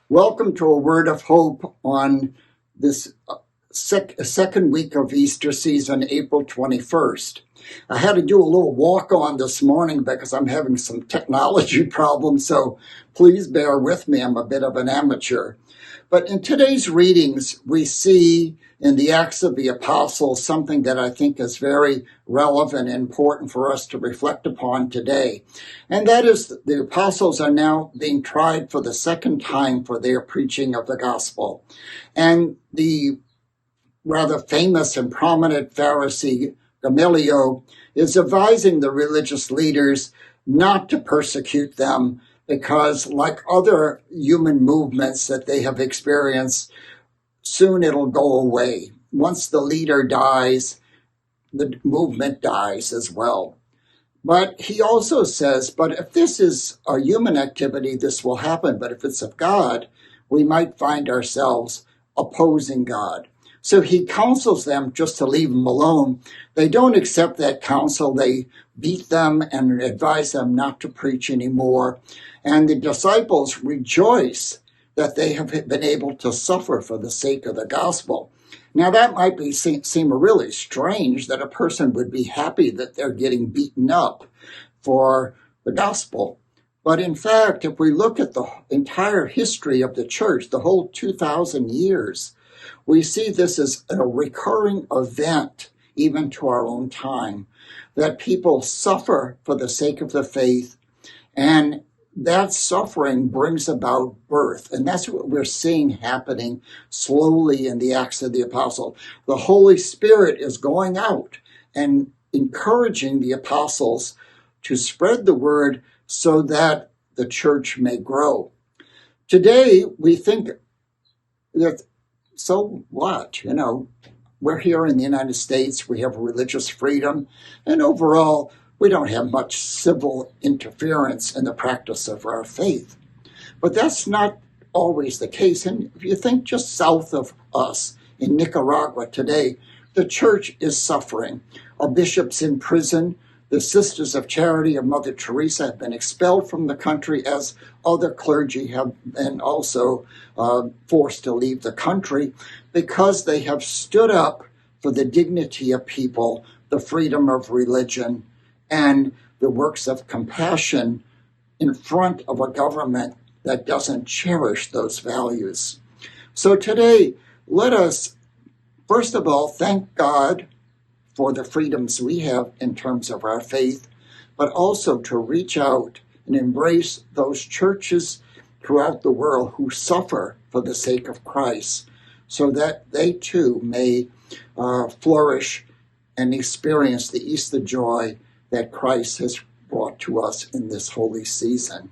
Welcome to a word of hope on this second week of Easter season, April 21st. I had to do a little walk on this morning because I'm having some technology problems, so please bear with me. I'm a bit of an amateur. But in today's readings, we see in the Acts of the Apostles something that I think is very relevant and important for us to reflect upon today. And that is the apostles are now being tried for the second time for their preaching of the gospel. And the rather famous and prominent Pharisee Gamaliel is advising the religious leaders not to persecute them because, like other human movements that they have experienced, soon it'll go away. Once the leader dies, the movement dies as well. But he also says, but if this is a human activity, this will happen. But if it's of God, we might find ourselves opposing God. So he counsels them just to leave them alone. They don't accept that counsel. They beat them and advise them not to preach anymore. And the disciples rejoice that they have been able to suffer for the sake of the gospel. Now, that might seem really strange that a person would be happy that they're getting beaten up for the gospel. But in fact, if we look at the entire history of the church, the whole 2,000 years, we see this as a recurring event, even to our own time, that people suffer for the sake of the faith, and that suffering brings about birth. And that's what we're seeing happening slowly in the Acts of the Apostles. The Holy Spirit is going out and encouraging the apostles to spread the word so that the church may grow. Today, we think that, so what? We're here in the United States, we have religious freedom, and overall, we don't have much civil interference in the practice of our faith. But that's not always the case. And if you think just south of us in Nicaragua today, the church is suffering. Our bishops in prison, the Sisters of Charity of Mother Teresa have been expelled from the country, as other clergy have been also forced to leave the country because they have stood up for the dignity of people, the freedom of religion, and the works of compassion in front of a government that doesn't cherish those values. So today, let us, first of all, thank God for the freedoms we have in terms of our faith, but also to reach out and embrace those churches throughout the world who suffer for the sake of Christ, so that they too may flourish and experience the Easter joy that Christ has brought to us in this holy season.